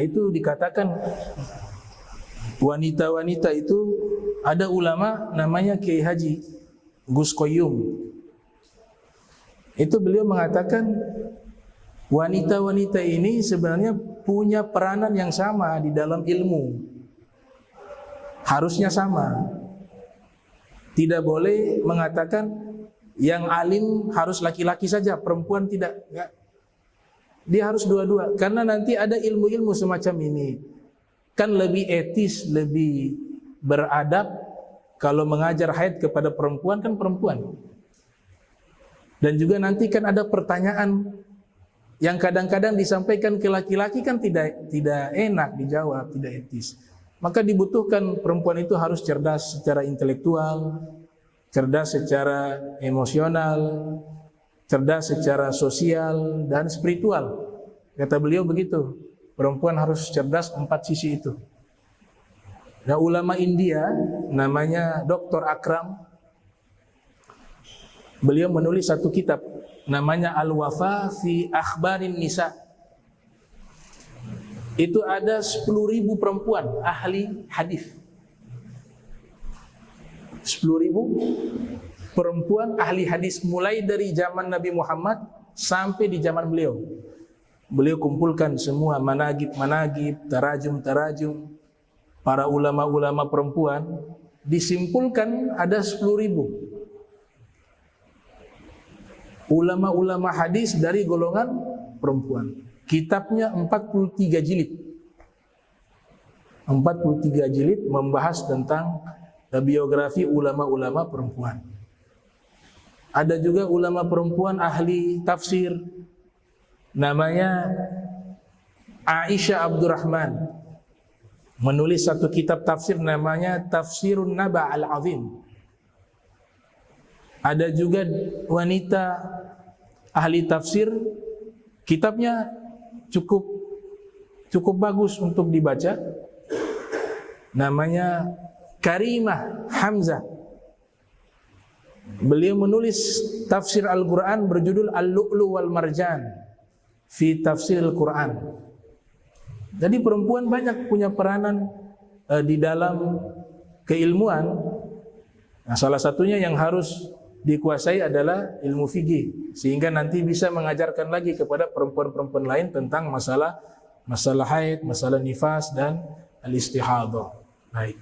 itu dikatakan wanita-wanita itu, ada ulama namanya Kiai Haji Gus Koyum. Itu beliau mengatakan wanita-wanita ini sebenarnya punya peranan yang sama di dalam ilmu. Harusnya sama. Tidak boleh mengatakan yang alim harus laki-laki saja, perempuan tidak. Enggak. Dia harus dua-dua, karena nanti ada ilmu-ilmu semacam ini. Kan lebih etis, lebih beradab kalau mengajar haid kepada perempuan, kan perempuan. Dan juga nanti kan ada pertanyaan yang kadang-kadang disampaikan ke laki-laki kan tidak enak dijawab, tidak etis. Maka dibutuhkan perempuan itu harus cerdas secara intelektual, cerdas secara emosional, cerdas secara sosial dan spiritual. Kata beliau begitu, perempuan harus cerdas 4 sisi itu. Nah, ulama India namanya Dr. Akram, beliau menulis satu kitab namanya Al-Wafa fi Akhbarin Nisa. Itu ada 10.000 perempuan ahli hadis. 10.000 perempuan ahli hadis mulai dari zaman Nabi Muhammad sampai di zaman beliau. Beliau kumpulkan semua managib, tarajum, para ulama-ulama perempuan, disimpulkan ada 10.000 ulama-ulama hadis dari golongan perempuan. Kitabnya 43 jilid. 43 jilid membahas tentang biografi ulama-ulama perempuan. Ada juga ulama perempuan ahli tafsir, namanya Aisyah Abdurrahman, menulis satu kitab tafsir namanya Tafsirun Naba Al-Azim. Ada juga wanita ahli tafsir, kitabnya cukup bagus untuk dibaca, namanya Karimah Hamzah. Beliau menulis tafsir Al-Quran berjudul Al-Lu'lu wal Marjan fi tafsir Al-Quran. Jadi perempuan banyak punya peranan di dalam keilmuan. Nah, salah satunya yang harus dikuasai adalah ilmu fikih, sehingga nanti bisa mengajarkan lagi kepada perempuan-perempuan lain tentang masalah haid, masalah nifas dan al-istihadhah. Baik.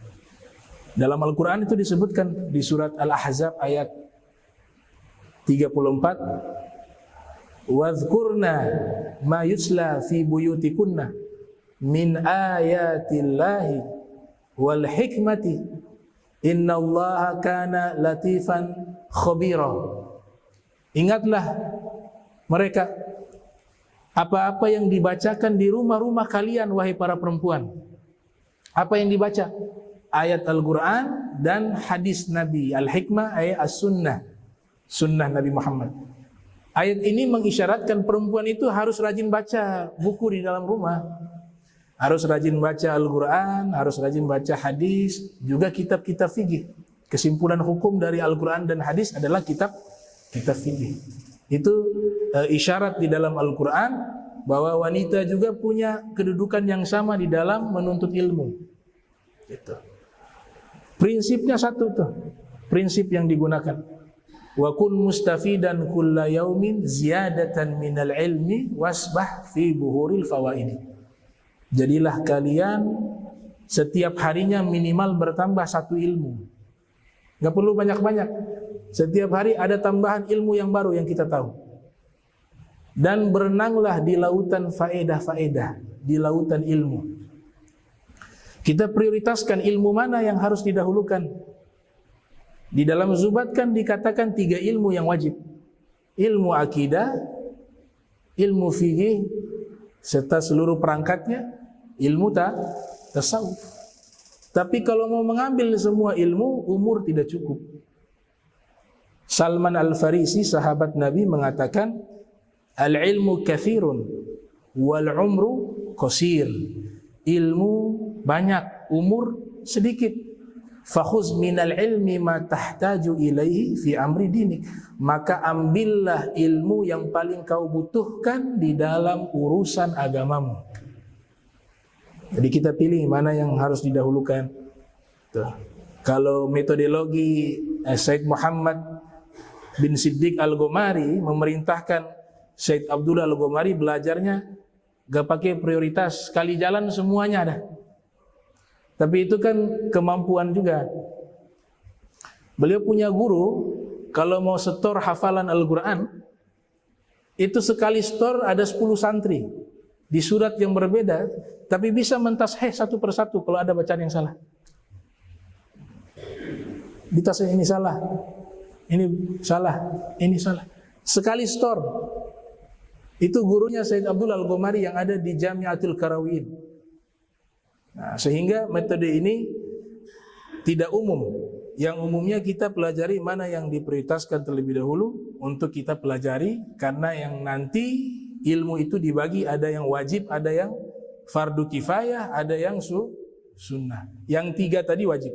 Dalam Al-Quran itu disebutkan di surat Al-Ahzab ayat 34, "Wadhkurna ma yusla fi buyutikunna min ayatillahi wal hikmati innallaha kana latifan khabira." Ingatlah mereka apa-apa yang dibacakan di rumah-rumah kalian, wahai para perempuan. Apa yang dibaca? Ayat Al-Quran dan hadis Nabi. Al-Hikmah ayat As-Sunnah, Sunnah Nabi Muhammad. Ayat ini mengisyaratkan perempuan itu harus rajin baca buku di dalam rumah, harus rajin baca Al-Quran, harus rajin baca hadis, juga kitab-kitab fikih. Kesimpulan hukum dari Al-Quran dan hadis adalah kitab fikih. Itu isyarat di dalam Al-Quran bahwa wanita juga punya kedudukan yang sama di dalam menuntut ilmu. Gitu. Prinsipnya satu tuh, prinsip yang digunakan. Wa kun mustafidan kulla yaumin ziyadatan minal ilmi wasbah fi buhuril fawaidi. Jadilah kalian setiap harinya minimal bertambah satu ilmu. Gak perlu banyak-banyak. Setiap hari ada tambahan ilmu yang baru yang kita tahu. Dan berenanglah di lautan faedah-faedah, di lautan ilmu. Kita prioritaskan ilmu mana yang harus didahulukan. Di dalam Zubat kan dikatakan 3 ilmu yang wajib. Ilmu akidah, ilmu fikih, serta seluruh perangkatnya, ilmu tasawuf. Tapi kalau mau mengambil semua ilmu, umur tidak cukup. Salman Al-Farisi, sahabat Nabi, mengatakan, "Al-ilmu kathirun, wal umru qasir." Ilmu banyak, umur sedikit. Fakhuz minal ilmi ma tahtaju ilaihi fi amri dinik. Maka ambillah ilmu yang paling kau butuhkan di dalam urusan agamamu. Jadi kita pilih mana yang harus didahulukan. Tuh. Kalau metodologi Syekh Muhammad bin Siddiq Al-Ghomari memerintahkan Syekh Abdullah Al-Ghomari belajarnya gak pakai prioritas, sekali jalan semuanya ada. Tapi itu kan kemampuan juga. Beliau punya guru, kalau mau setor hafalan Al-Quran, itu sekali setor ada 10 santri di surat yang berbeda, tapi bisa mentasheh satu persatu kalau ada bacaan yang salah. Ditasheh ini salah, ini salah, ini salah. Sekali setor. Itu gurunya Syekh Abdullah Al-Ghomari yang ada di Jami'atul Qarawiyyin. Nah, sehingga metode ini tidak umum. Yang umumnya kita pelajari mana yang diprioritaskan terlebih dahulu untuk kita pelajari, karena yang nanti ilmu itu dibagi, ada yang wajib, ada yang fardu kifayah, ada yang sunnah. Yang 3 tadi wajib.